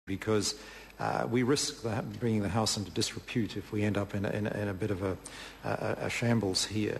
because we risk bringing the House into disrepute if we end up in a bit of a shambles here.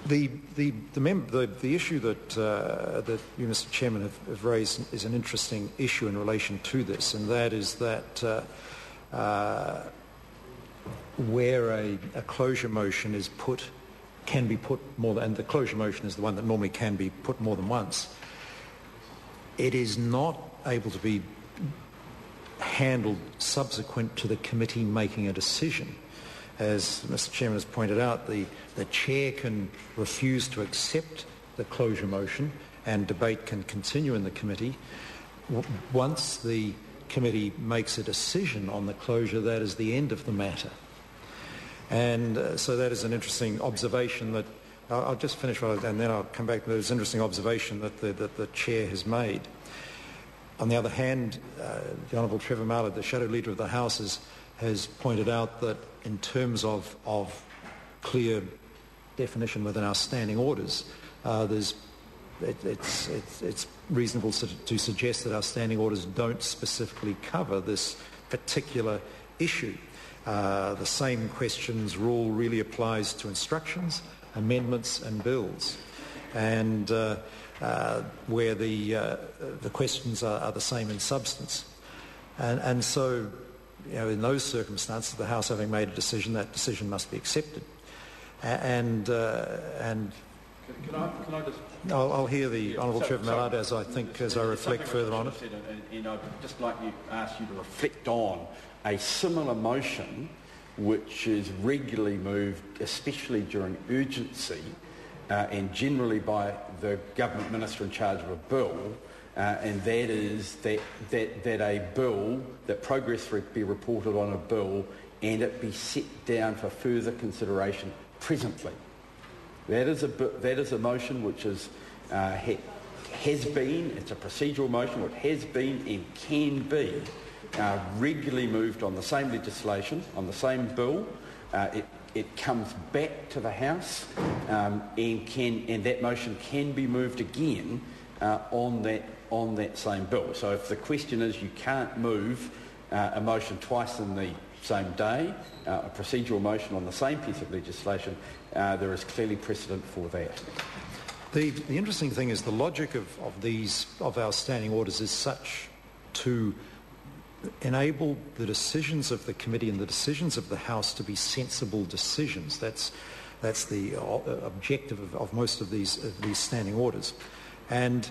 The issue that you, Mr. Chairman, have raised is an interesting issue in relation to this, and that is that where a closure motion is can be put more than, and the closure motion is the one that normally can be put more than once, it is not able to be handled subsequent to the committee making a decision. As Mr. Chairman has pointed out, the chair can refuse to accept the closure motion and debate can continue in the committee. Once the committee makes a decision on the closure, that is the end of the matter. And so that is an interesting observation that I'll just finish and then I'll come back to this interesting observation that the chair has made. On the other hand, the Honourable Trevor Mallard, the Shadow Leader of the House, has pointed out that in terms of clear definition within our standing orders, it's reasonable to suggest that our standing orders don't specifically cover this particular issue. The same questions rule really applies to instructions, amendments and bills, and where the questions are the same in substance. And so, in those circumstances, the House having made a decision, that decision must be accepted. And Can I just... I'll hear the Honourable Trevor Mallard as I reflect further on it. And I'd just like to ask you to reflect on a similar motion which is regularly moved, especially during urgency, and generally by the government minister in charge of a bill, and that is that a bill, that progress be reported on a bill and it be set down for further consideration presently. That is a motion which has been, it's a procedural motion which has been and can be regularly moved on the same legislation, on the same bill. It comes back to the House and that motion can be moved again on that same bill. So if the question is you can't move a motion twice in the same day, a procedural motion on the same piece of legislation, there is clearly precedent for that. The interesting thing is the logic of our standing orders is such to enable the decisions of the committee and the decisions of the House to be sensible decisions. That's the objective of most of these standing orders. And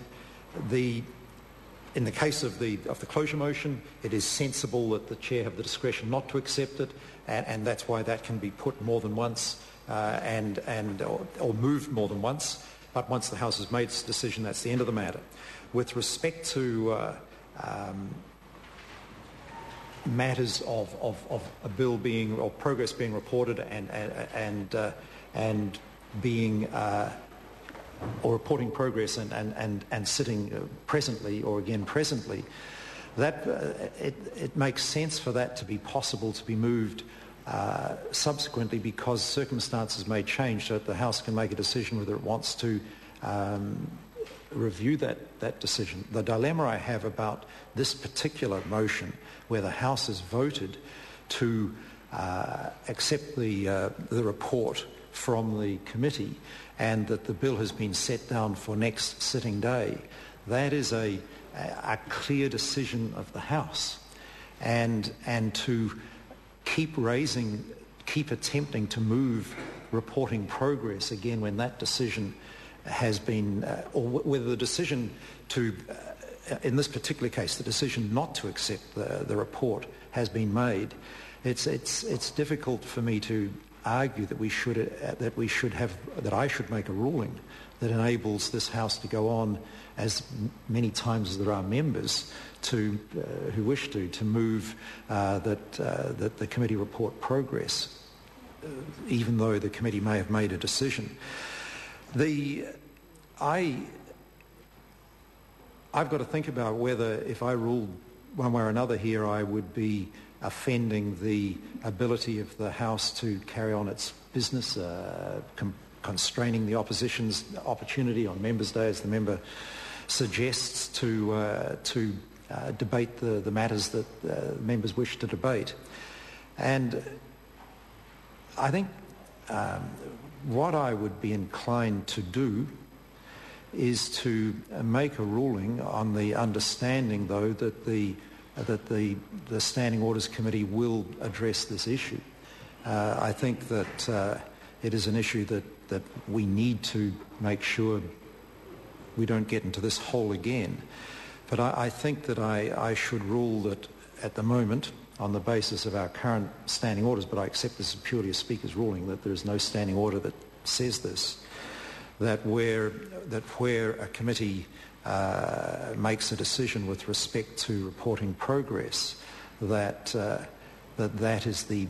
in the case of the closure motion, it is sensible that the chair have the discretion not to accept it, and that's why that can be put more than once or moved more than once. But once the House has made its decision, that's the end of the matter. With respect to matters of a bill being or progress being reported and being or reporting progress and sitting presently or again presently, that it makes sense for that to be possible to be moved subsequently, because circumstances may change so that the House can make a decision whether it wants to review that decision. The dilemma I have about this particular motion, where the House has voted to accept the report from the committee and that the bill has been set down for next sitting day, that is a clear decision of the House. And to keep attempting to move reporting progress again when that decision has been, or whether the decision to, in this particular case, the decision not to accept the report has been made, it's difficult for me to argue that I should make a ruling that enables this House to go on as many times as there are members who wish to move that the committee report progress, even though the committee may have made a decision. I've got to think about whether, if I ruled one way or another here, I would be offending the ability of the House to carry on its business, constraining the opposition's opportunity on Members' Day, as the member suggests, to debate the matters that members wish to debate. And I think what I would be inclined to do is to make a ruling on the understanding, though, that the Standing Orders Committee will address this issue. I think that it is an issue that we need to make sure we don't get into this hole again. But I think that I should rule that at the moment, on the basis of our current standing orders, but I accept this is purely a Speaker's ruling, that there is no standing order that says this, that where a committee makes a decision with respect to reporting progress, that is the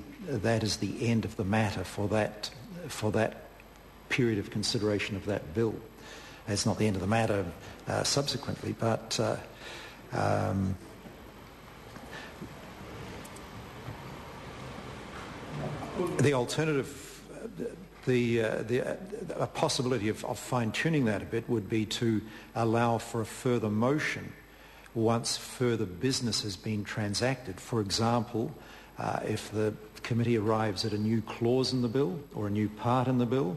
end of the matter for that period of consideration of that bill. It's not the end of the matter subsequently, but the alternative, a possibility of fine-tuning that a bit would be to allow for a further motion once further business has been transacted. For example, if the committee arrives at a new clause in the bill or a new part in the bill,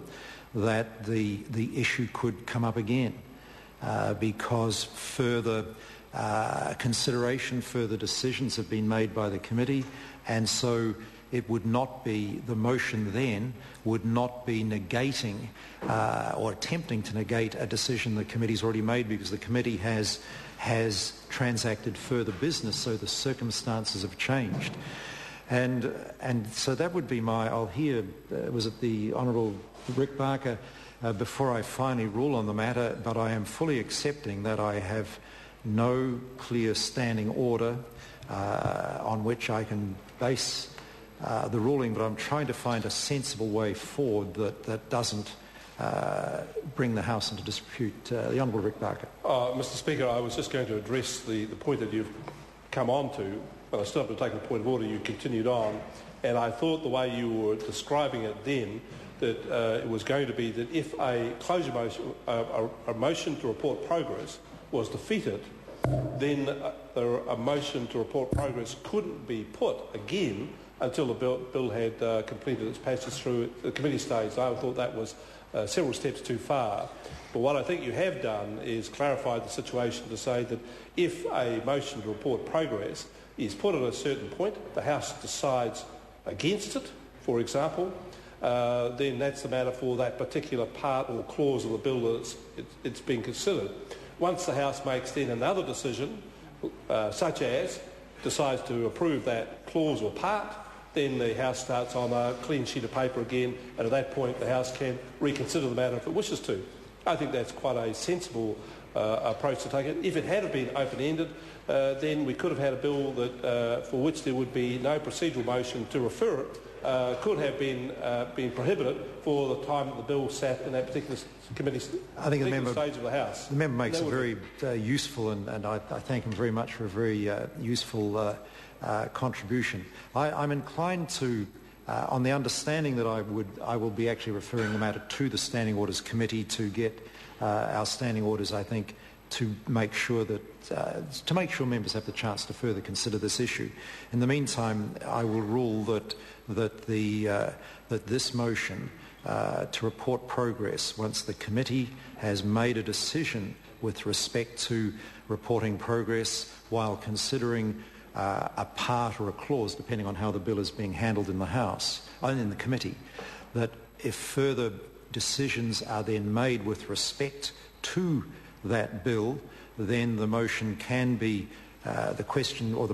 that the issue could come up again because further consideration, further decisions have been made by the committee, and so it would not be, the motion then would not be negating or attempting to negate a decision the committee's already made, because the committee has transacted further business, so the circumstances have changed. And so that would be I'll hear, was it the Honourable Rick Barker, before I finally rule on the matter, but I am fully accepting that I have no clear standing order on which I can base the ruling, but I'm trying to find a sensible way forward that doesn't bring the House into dispute. The Honourable Rick Barker. Mr Speaker, I was just going to address the point that you've come on to, but I still have to take a point of order. You continued on, and I thought the way you were describing it then, that it was going to be that if a closure motion, a motion to report progress was defeated, then a motion to report progress couldn't be put again until the bill had completed its passage through the committee stage. I thought that was several steps too far. But what I think you have done is clarified the situation to say that if a motion to report progress is put at a certain point, the House decides against it, for example, then that's the matter for that particular part or clause of the bill that it's being considered. Once the House makes then another decision, such as decides to approve that clause or part, then the House starts on a clean sheet of paper again, and at that point the House can reconsider the matter if it wishes to. I think that's quite a sensible approach to take it. If it had been open-ended, then we could have had a bill that, for which there would be no procedural motion to refer it, could have been prohibited for the time that the bill sat in that particular committee stage of the House. The member makes a very useful, and I thank him very much for a very useful contribution. I'm inclined to, on the understanding that I will be actually referring the matter to the Standing Orders Committee to get our standing orders, I think, to make sure members have the chance to further consider this issue. In the meantime, I will rule that this motion to report progress, once the committee has made a decision with respect to reporting progress while considering a part or a clause, depending on how the bill is being handled in the House and in the committee, that if further decisions are then made with respect to that bill, then the motion can be the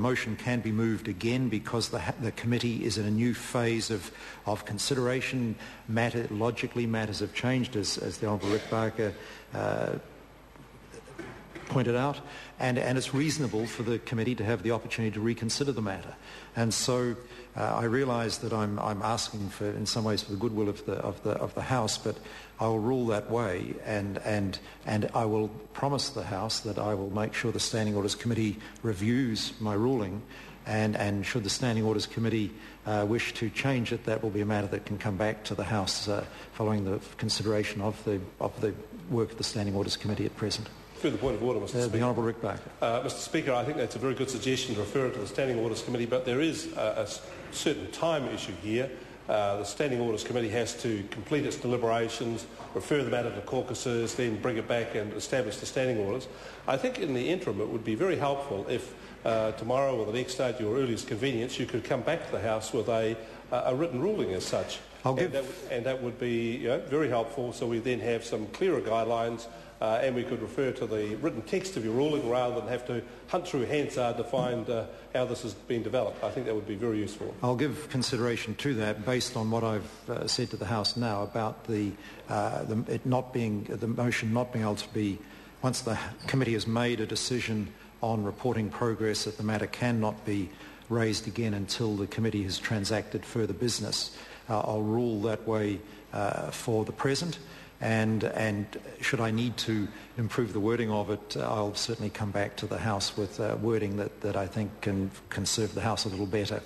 motion can be moved again, because the committee is in a new phase of consideration. Logically, matters have changed, as the Honourable Rick Barker pointed out, and it's reasonable for the committee to have the opportunity to reconsider the matter. And so I realise that I'm asking for, in some ways, for the goodwill of the House, but I will rule that way, and I will promise the House that I will make sure the Standing Orders Committee reviews my ruling and should the Standing Orders Committee wish to change it, that will be a matter that can come back to the House following the consideration of the work of the Standing Orders Committee at present. Through the point of order, Mr. Speaker. The Honourable Rick Barker. Mr. Speaker, I think that's a very good suggestion to refer it to the Standing Orders Committee, but there is a certain time issue here. The Standing Orders Committee has to complete its deliberations, refer the matter to caucuses, then bring it back and establish the standing orders. I think in the interim it would be very helpful if tomorrow or the next day at your earliest convenience you could come back to the House with a written ruling as such. And that would be very helpful, so we then have some clearer guidelines and we could refer to the written text of your ruling rather than have to hunt through Hansard to find how this has been developed. I think that would be very useful. I'll give consideration to that based on what I've said to the House now about the motion not being able to be, once the committee has made a decision on reporting progress, that the matter cannot be raised again until the committee has transacted further business. I'll rule that way for the present. And should I need to improve the wording of it, I'll certainly come back to the House with wording that I think can serve the House a little better.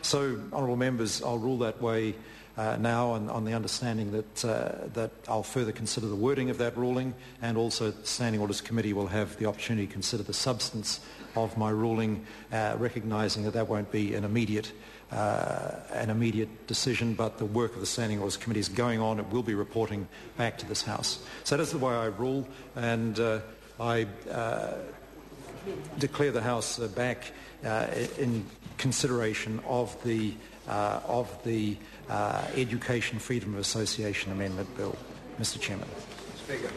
So, honourable members, I'll rule that way now on the understanding that I'll further consider the wording of that ruling, and also the Standing Orders Committee will have the opportunity to consider the substance of my ruling, recognising that won't be an immediate decision, but the work of the Standing Orders Committee is going on. It will be reporting back to this House. So that's the way I rule, and I declare the House back in consideration of the Education Freedom of Association Amendment Bill. Mr. Chairman. Speaker.